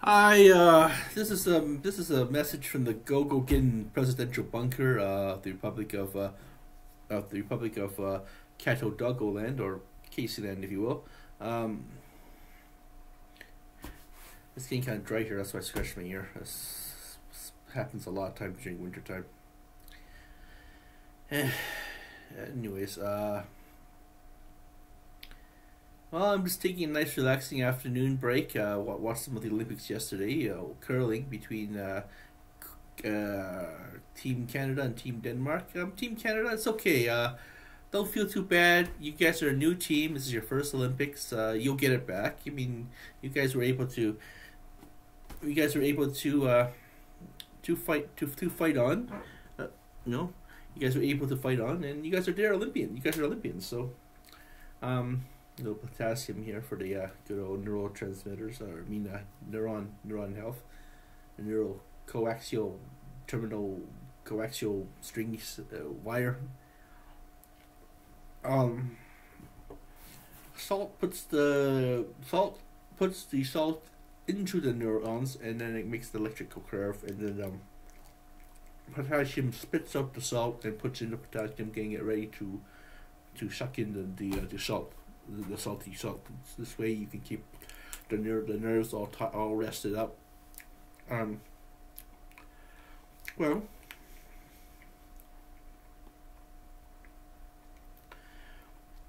Hi, this is a message from the Golgin presidential bunker, the Republic of Cato Doggoland, or Caseyland, if you will. It's getting kind of dry here, that's why I scratched my ear. This happens a lot of times during winter time. Anyways, well, I'm just taking a nice relaxing afternoon break. Watched some of the Olympics yesterday, curling between Team Canada and Team Denmark. Team Canada, it's okay. Don't feel too bad. You guys are a new team. This is your first Olympics. You'll get it back. I mean, you guys were able to. You guys were able to fight on. You know, you guys were able to fight on, and you guys are Olympian. You guys are Olympians, so. No potassium here for the good old neurotransmitters, neuron health, neural terminal coaxial strings wire. Salt puts the salt into the neurons, and then it makes the electrical curve, and then potassium spits out the salt and puts in the potassium, getting it ready to suck in the salt. The salty salt. This way you can keep the nerves all rested up. Well,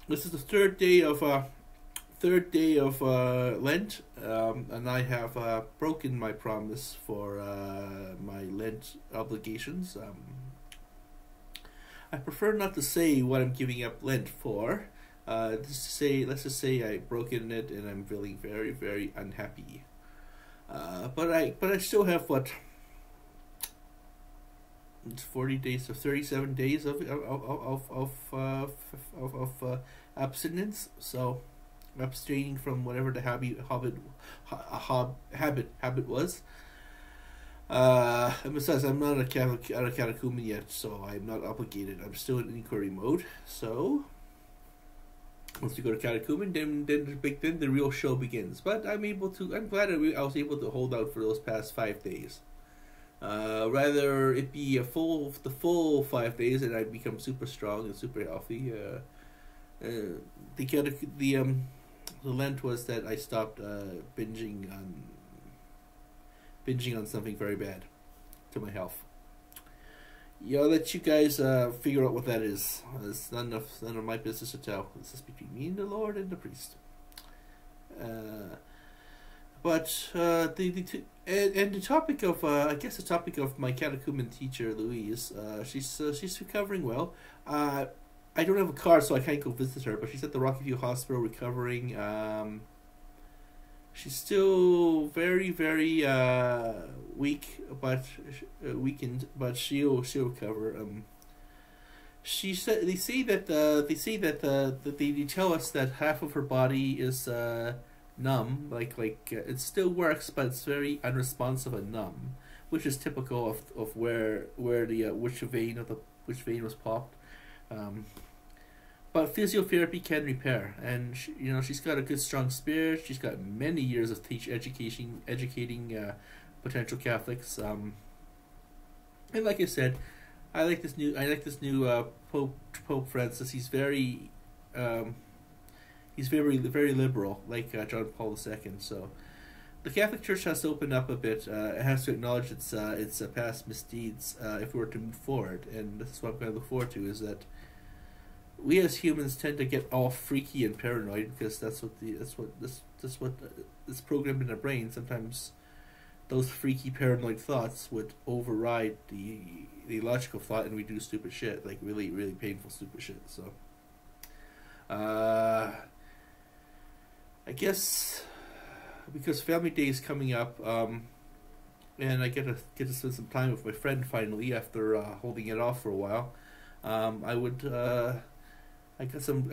this is the third day of Lent, and I have broken my promise for my Lent obligations. I prefer not to say what I'm giving up Lent for. Let's just say I broke in it, and I'm feeling very, very unhappy. But I still have what? It's 40 days or 37 days of abstinence. So I'm abstaining from whatever the habit was. And besides, I'm not a catechumen yet, so I'm not obligated. I'm still in inquiry mode. So. Once you go to catechumen, then the real show begins. But I'm glad I was able to hold out for those past 5 days. Rather it be the full 5 days, and I become super strong and super healthy. The Lent was that I stopped binging on something very bad to my health. Yeah, I'll let you guys figure out what that is. It's none of my business to tell. This is between me and the Lord and the priest. But the topic of I guess the topic of my catechumen teacher Louise. She's recovering well. I don't have a car, so I can't go visit her. But she's at the Rockview Hospital recovering. She's still very, very weak, but weakened. But she'll recover. They tell us that half of her body is numb. It still works, but it's very unresponsive and numb, which is typical of where the which vein was popped. But physiotherapy can repair, and she's got a good, strong spirit. She's got many years of educating potential Catholics. And like I said, I like this new Pope Francis. He's very very liberal, like John Paul II. So the Catholic Church has to open up a bit. It has to acknowledge its past misdeeds if we were to move forward. And this is what I'm going to look forward to, is that we as humans tend to get all freaky and paranoid because that's programmed in our brain. Sometimes those freaky paranoid thoughts would override the logical thought, and we do stupid shit, like really, really painful stupid shit. So I guess because Family Day is coming up, and I get to spend some time with my friend finally after holding it off for a while. I got some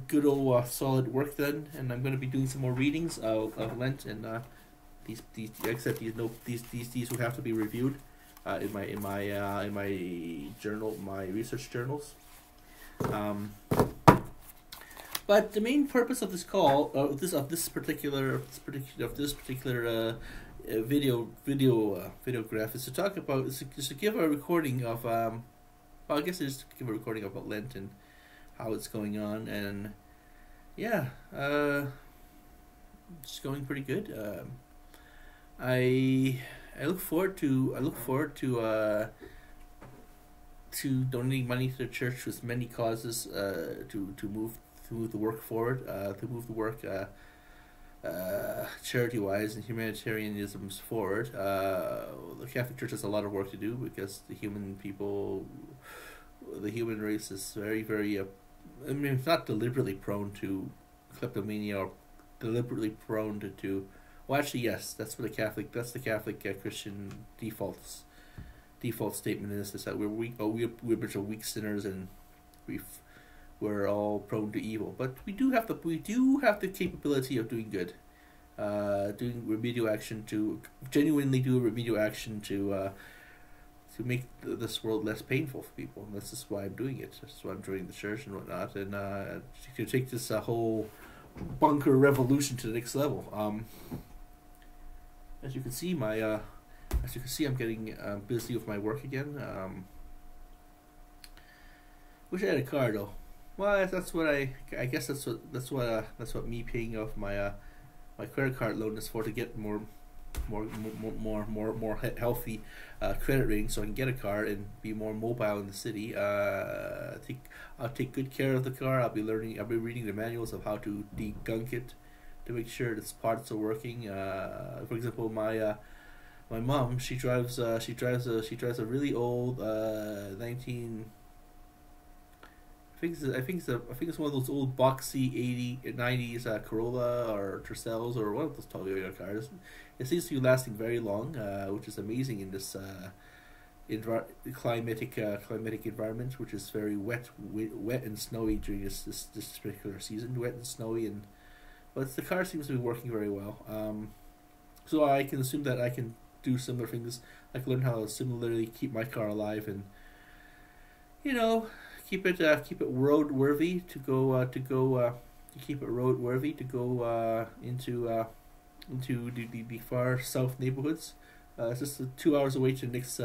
good old solid work done, and I'm going to be doing some more readings of Lent, and these will have to be reviewed in my journal, my research journals. But the main purpose of this call, this particular videograph, is to talk about, is to give a recording of well, I guess it's to give a recording about Lent and how it's going on, and yeah, it's going pretty good. I look forward to donating money to the church with many causes, to move the work forward, to move the work charity wise and humanitarianism forward. The Catholic Church has a lot of work to do because the human race is very, very I mean, it's not deliberately prone to kleptomania or deliberately prone to well, actually, yes, that's the Catholic Christian default statement is that we're weak. We're a bunch of weak sinners, and we're all prone to evil. But we do have the capability of doing good, doing remedial action, to genuinely do remedial action to make this world less painful for people. And this is why I'm doing it. This is why I'm joining the church and whatnot, and to take this whole bunker revolution to the next level. As you can see, I'm getting busy with my work again. Wish I had a car though. Well, that's what I guess that's what me paying off my my credit card loan is for, to get more healthy credit rating, so I can get a car and be more mobile in the city. I'll take good care of the car. I'll be reading the manuals of how to degunk it, to make sure its parts are working. For example, my mom, she drives a really old 19. I think it's one of those old boxy 90s Corolla or Tercels or one of those Toyota cars. It seems to be lasting very long, which is amazing in this climatic environment, which is very wet and snowy during this particular season. Wet and snowy, but the car seems to be working very well. So I can assume that I can do similar things. I can learn how to similarly keep my car alive, and keep it roadworthy to go into the far south neighborhoods. It's just 2 hours away to the next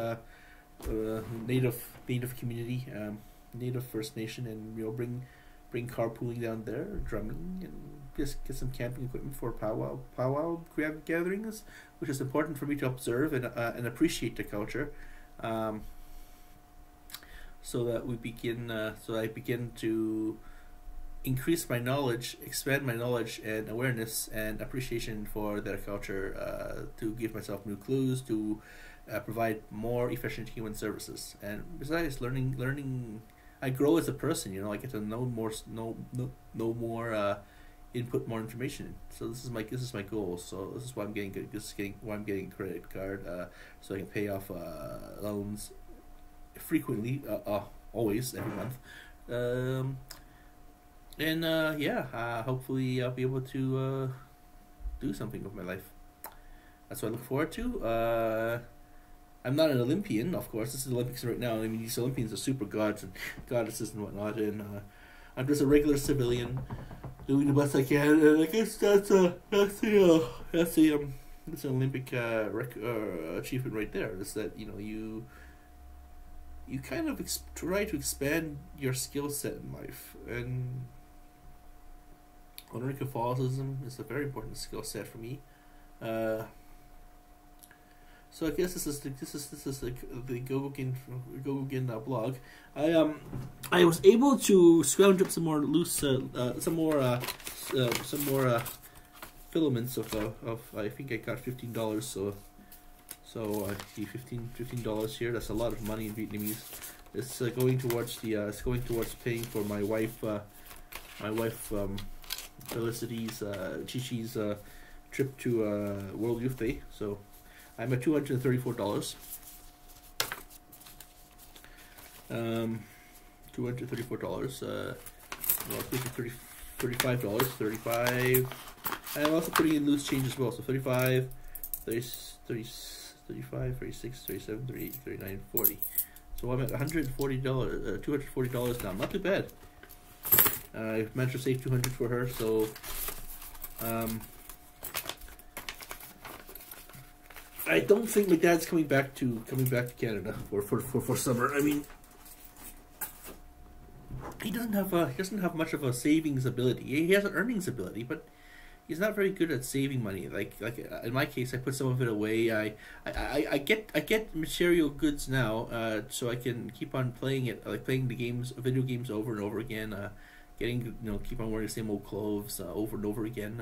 native community, native First Nation, and bring carpooling down there, drumming, and just get some camping equipment for powwow gatherings, which is important for me to observe and appreciate the culture, so that I begin to increase my knowledge, expand my knowledge and awareness and appreciation for their culture, to give myself new clues, to provide more efficient human services. And besides learning, I grow as a person. I get to know more input more information. So this is my goal. So this is why I'm getting good. Why I'm getting a credit card, so I can pay off loans frequently, always, every month. Hopefully I'll be able to do something with my life. That's what I look forward to. I'm not an Olympian, of course. This is the Olympics right now. I mean, these Olympians are super gods and goddesses and whatnot, and I'm just a regular civilian doing the best I can. And I guess that's an Olympic achievement right there. Is that you kind of try to expand your skill set in life, and honoring Catholicism is a very important skill set for me. So I guess this is the Golgin blog. I was able to scrounge up some more filaments of I think I got $15. So the $15 here. That's a lot of money in Vietnamese. It's going towards paying for my wife Felicity's Chi-Chi's trip to World Youth Day. So I'm at $234. $234. Well, $35. 35. I'm also putting in loose change as well. So 35, 30, 35, 36, 37, 38, 39, 40. So I'm at $140, $240 now. Not too bad. Mantra saved 200 for her, so I don't think my dad's coming back to Canada for summer. I mean, he doesn't have much of a savings ability. He has an earnings ability, but he's not very good at saving money. Like in my case, I put some of it away. I get material goods now, so I can keep on playing it, like playing video games over and over again. Keep on wearing the same old clothes over and over again.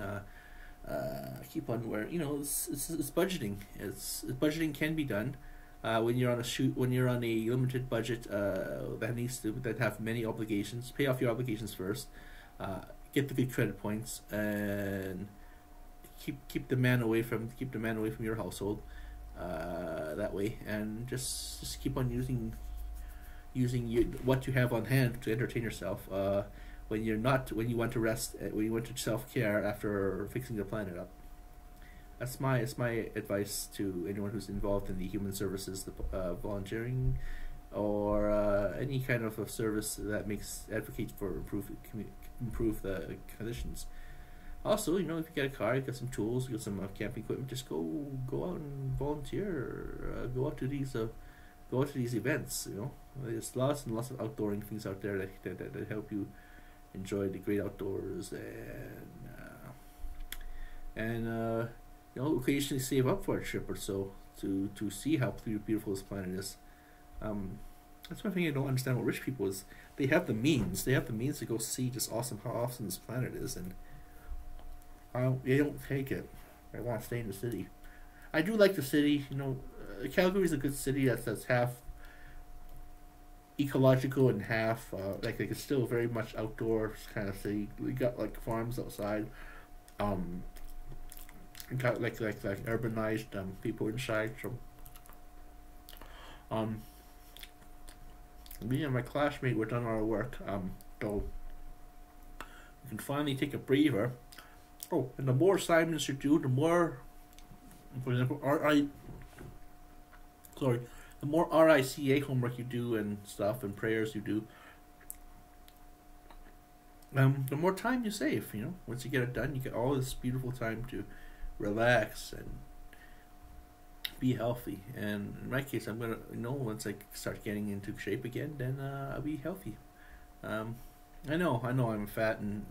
Keep on wearing. It's budgeting. Budgeting can be done. When you're on a limited budget that have many obligations, pay off your obligations first. Get the good credit points and keep the man away from your household that way, and just keep on using what you have on hand to entertain yourself when you want to rest, when you want to self-care after fixing the planet up. That's my advice to anyone who's involved in the human services, the volunteering, or any kind of a service that advocates for improve the conditions. Also, if you get a car, you got some tools, you got some camping equipment, just go out and volunteer. Go out to these events. There's lots and lots of outdooring things out there that help you enjoy the great outdoors, and occasionally save up for a trip or so to see how beautiful this planet is. That's one thing I don't understand what rich people is. They have the means. They have the means to go see just how awesome this planet is, and they don't take it. They want to stay in the city. I do like the city. Calgary is a good city that's half ecological and half it's still very much outdoors kind of city. We got like farms outside. Got like urbanized people inside. So me and my classmate were done our work. So we can finally take a breather. Oh, and the more assignments you do, the more, for example, the more RCIA homework you do and stuff and prayers you do, the more time you save. Once you get it done, you get all this beautiful time to relax and be healthy. And in my case, I'm gonna once I start getting into shape again, then I'll be healthy. I know I'm fat, and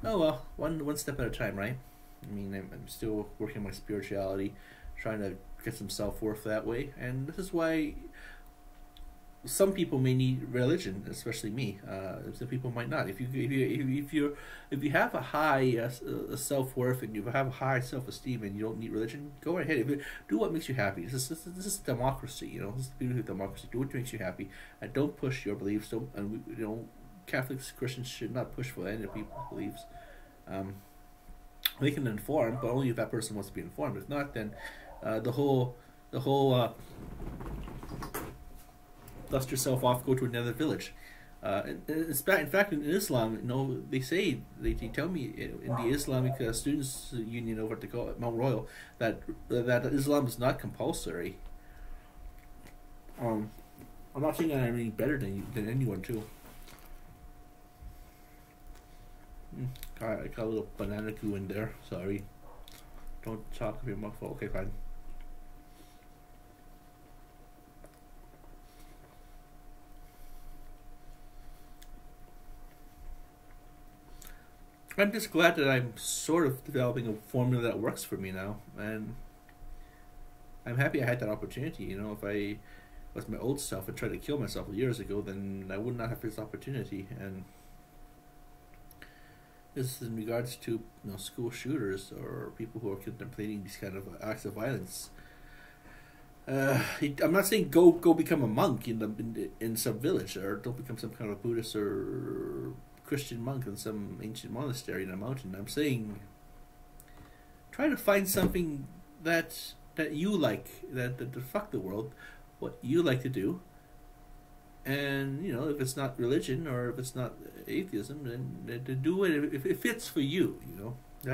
oh well, one step at a time, right? I mean, I'm still working on my spirituality, trying to get some self-worth that way, and this is why some people may need religion, especially me. Some people might not. If you have a high self-worth and you have a high self-esteem and you don't need religion, go ahead. Do what makes you happy. This is democracy. This is the beauty of democracy. Do what makes you happy, and don't push your beliefs. Catholics, Christians should not push for any people's beliefs. They can inform, but only if that person wants to be informed. If not, then the whole dust yourself off, go to another village. In fact, in Islam, they tell me in the Islamic Students Union over at Mount Royal that Islam is not compulsory. I'm not saying that I'm any better than anyone too. I got a little banana goo in there. Sorry. Don't talk of your mouth. Okay, fine. I'm just glad that I'm sort of developing a formula that works for me now, and I'm happy I had that opportunity. If I was my old self and tried to kill myself years ago, then I would not have this opportunity. And this is in regards to school shooters or people who are contemplating these kind of acts of violence. I'm not saying go become a monk in some village, or don't become some kind of Buddhist or Christian monk in some ancient monastery in a mountain. I'm saying try to find something that you like, that fuck the world, what you like to do. And if it's not religion or if it's not atheism, then to do it if it fits for you. The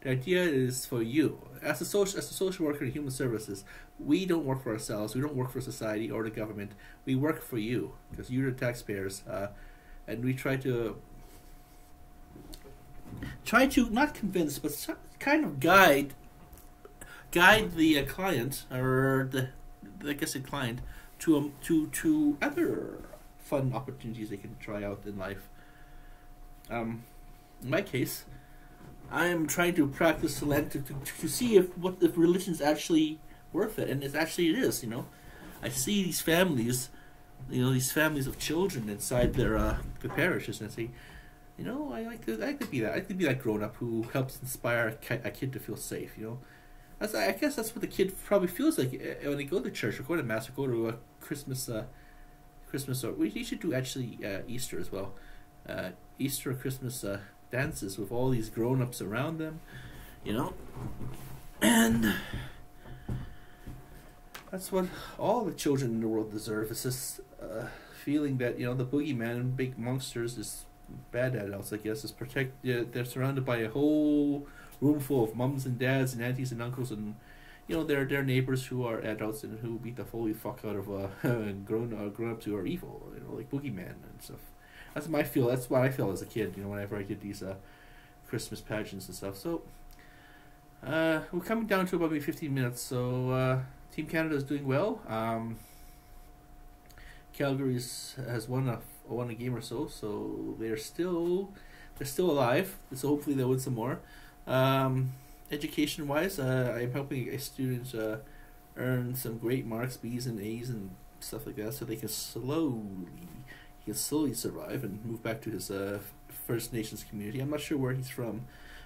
idea is for you. As a social worker in human services, we don't work for ourselves. We don't work for society or the government. We work for you because you're the taxpayers, and we try to try to not convince, but kind of guide the client or the client to other fun opportunities they can try out in life. In my case, I am trying to practice Lent to see if religion is actually worth it, and it is. I see these families, these families of children inside the parishes, and I say, I like to be that. I like to be that grown up who helps inspire a kid to feel safe. I guess that's what the kid probably feels like when they go to church or go to mass or go to a Christmas. Or we should do actually Easter as well. Easter or Christmas dances with all these grown-ups around them, and that's what all the children in the world deserve. It's this feeling that the boogeyman, big monsters, is bad adults. I guess they're surrounded by a whole room full of mums and dads and aunties and uncles and their neighbors who are adults and who beat the holy fuck out of grown-ups who are evil, like boogeyman and stuff. That's what I feel as a kid, whenever I did these Christmas pageants and stuff. So we're coming down to about maybe 15 minutes. So Team Canada is doing well. Calgary has won a game or so, so they're still alive. So hopefully they'll win some more. Education-wise, I'm helping a student earn some great marks, B's and A's and stuff like that, so they can slowly survive and move back to his First Nations community. I'm not sure where he's from.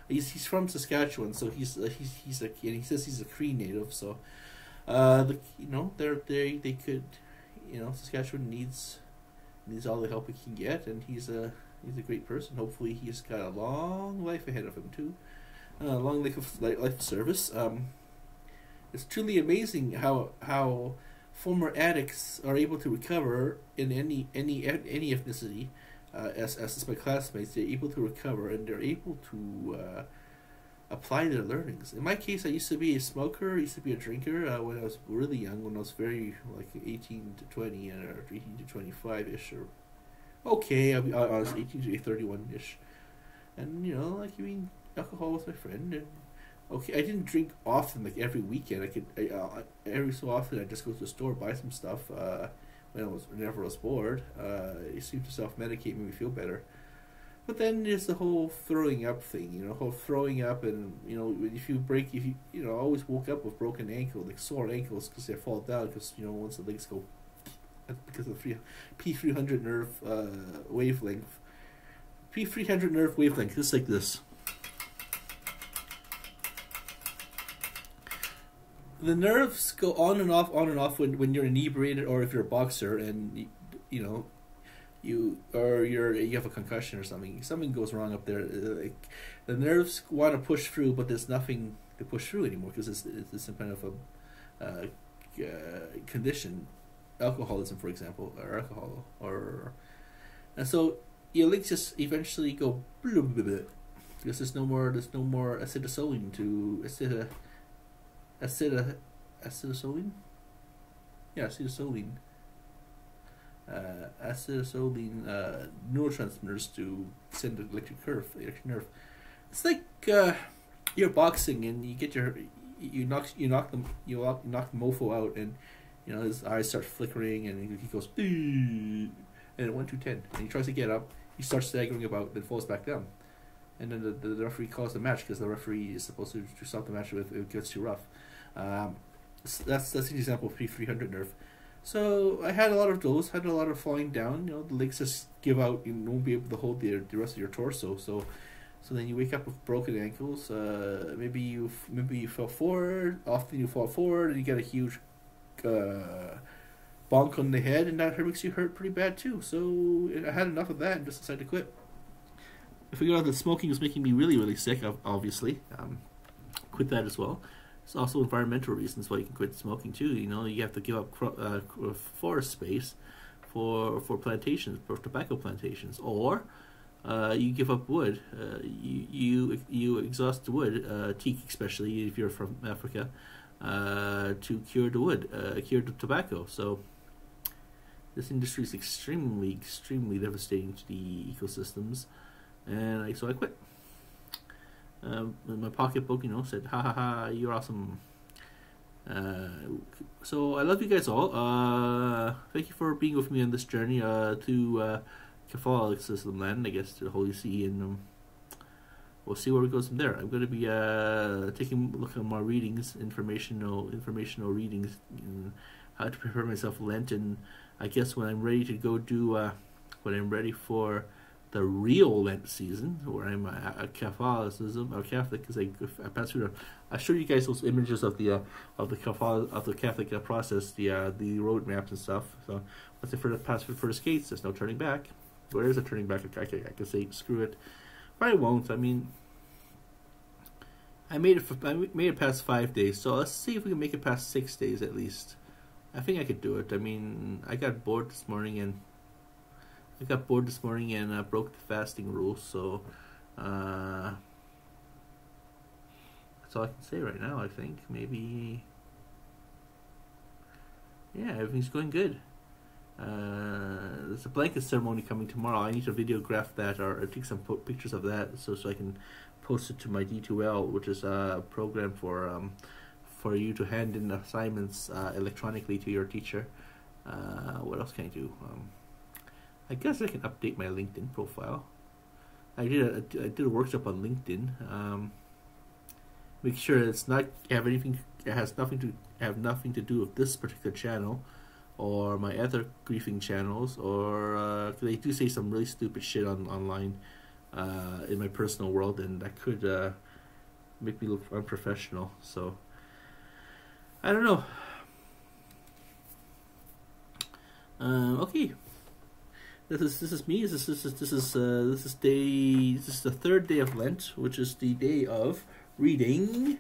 He's from Saskatchewan, so he's a kid. He says he's a Cree native, so they could, Saskatchewan needs all the help it can get, and he's a great person. Hopefully, he's got a long life ahead of him too. Long life of service. It's truly amazing how former addicts are able to recover in any ethnicity. As my classmates, they're able to recover and they're able to apply their learnings. In my case, I used to be a smoker. I used to be a drinker when I was really young. When I was very 18 to 20 or 18 to 25-ish, or okay, I was 18 to 31-ish, and alcohol was my friend, and okay, I didn't drink often, like every weekend. Every so often I just go to the store, buy some stuff. Whenever I was bored, it seemed to self-medicate, make me feel better. But then there's the whole throwing up thing, whole throwing up, and if you I always woke up with broken ankle, like sore ankles, because they fall down, because once the legs go, because of the P300 nerve wavelength. P300 nerve wavelength, just like this. The nerves go on and off when you're inebriated, or if you're a boxer and you have a concussion or something goes wrong up there. Like, the nerves want to push through, but there's nothing to push through anymore because it's some kind of a condition, alcoholism, for example, or alcohol, and so your legs just eventually go blah, blah, blah, because there's no more acetylcholine to acetylcholine? Yeah, acetylcholine. Acetylcholine neurotransmitters to send the electric nerve. It's like you're boxing and you knock the mofo out, and his eyes start flickering and he goes and it went to 10 and he tries to get up. He starts staggering about, then falls back down. And then the referee calls the match because the referee is supposed to stop the match if it gets too rough. That's an example of P300 nerve. So I had a lot of those, had a lot of falling down. The legs just give out. You won't be able to hold the rest of your torso. So then you wake up with broken ankles. Maybe you fell forward. Often you fall forward and you get a huge bonk on the head, and that makes you hurt pretty bad too. So I had enough of that and just decided to quit. I figured out that smoking was making me really, really sick, obviously. Quit that as well. There's also environmental reasons why you can quit smoking too. You have to give up forest space for plantations, for tobacco plantations, or you give up wood. You exhaust the wood, teak especially if you're from Africa, to cure the wood, cure the tobacco. So this industry is extremely, extremely devastating to the ecosystems, and so I quit. my pocketbook, said, "Ha ha ha, you're awesome." So I love you guys all. Thank you for being with me on this journey to Catholicism land, I guess, to the Holy See, and we'll see where it goes from there. I'm going to be taking a look at more readings, informational readings, and how to prepare myself for Lent, and I guess when I'm ready to go do, when I'm ready for the real Lent season, where I'm a Catholicism, or Catholic, because I pass through. I showed you guys those images of the Catholic process, the roadmaps and stuff. So once I pass through the first gates, there's no turning back. Where is a turning back? I can say screw it, but I won't. I mean, I made it past 5 days, so let's see if we can make it past 6 days at least. I think I could do it. I mean, I got bored this morning and broke the fasting rules, so that's all I can say right now. I think maybe, yeah, everything's going good. There's a blanket ceremony coming tomorrow. I need to videograph that or take some pictures of that so I can post it to my D2L, which is a program for you to hand in assignments electronically to your teacher. What else can I do? I guess I can update my LinkedIn profile. I did a workshop on LinkedIn. Make sure it's not has nothing to do with this particular channel or my other griefing channels, or they do say some really stupid shit online in my personal world, and that could make me look unprofessional. So I don't know. Okay. This is me. This is the third day of Lent, which is the day of reading.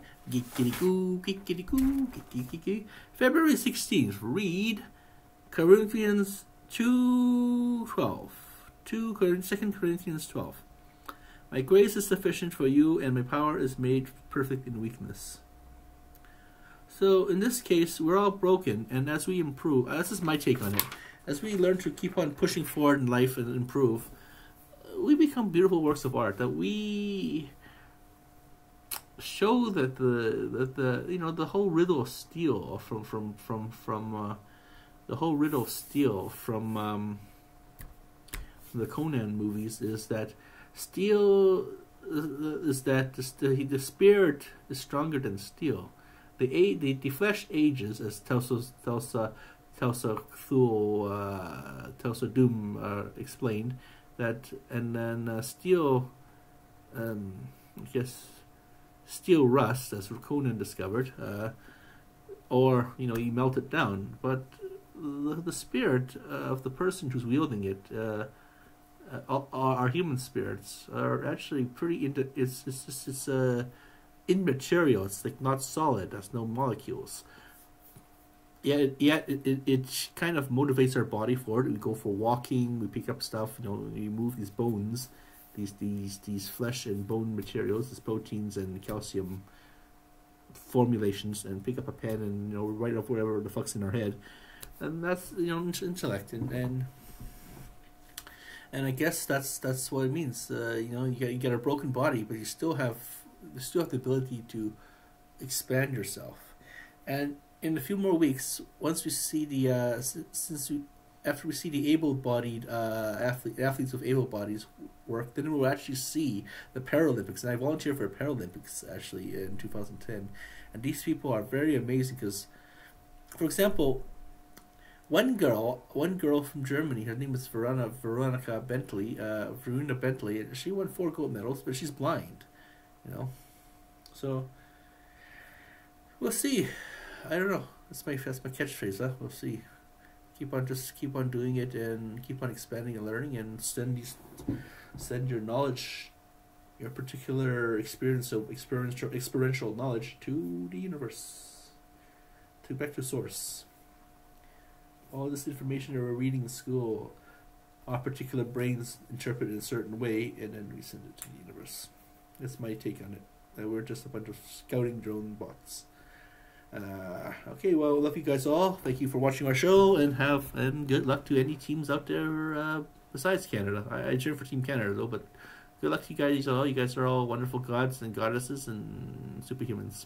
February 16th. Read Corinthians 2:12. 2 Corinthians 12. My grace is sufficient for you, and my power is made perfect in weakness. So in this case, we're all broken, and as we improve, this is my take on it. As we learn to keep on pushing forward in life and improve, we become beautiful works of art. That we show that the whole riddle of steel from the Conan movies is that steel is that the spirit is stronger than steel. The flesh ages, as Telsa Doom explained that, and then steel, I guess, steel rust, as Conan discovered, or you melt it down. But the spirit of the person who's wielding it, our human spirits, are actually pretty into. It's immaterial. It's like not solid. There's no molecules. It kind of motivates our body forward. We go for walking, we pick up stuff, we move these bones, these flesh and bone materials, these proteins and calcium formulations, and pick up a pen and write up whatever the fuck's in our head. And that's intellect, and I guess that's what it means. You get a broken body, but you still have the ability to expand yourself. And in a few more weeks, once we see after we see the able-bodied athletes with able bodies work, then we'll actually see the Paralympics. And I volunteered for Paralympics actually in 2010, and these people are very amazing because, for example, one girl from Germany, her name is Verena Bentley, and she won 4 gold medals, but she's blind, So we'll see. I don't know. That's my catchphrase, huh? We'll see. Keep on doing it, and keep on expanding and learning, and send your knowledge, your particular experiential knowledge to the universe, back to source. All this information that we're reading in school, our particular brains interpret it in a certain way, and then we send it to the universe. That's my take on it. We're just a bunch of scouting drone bots. Okay, well, love you guys all. Thank you for watching our show, and good luck to any teams out there besides Canada. I cheer for Team Canada though, but good luck to you guys all. You guys are all wonderful gods and goddesses and superhumans.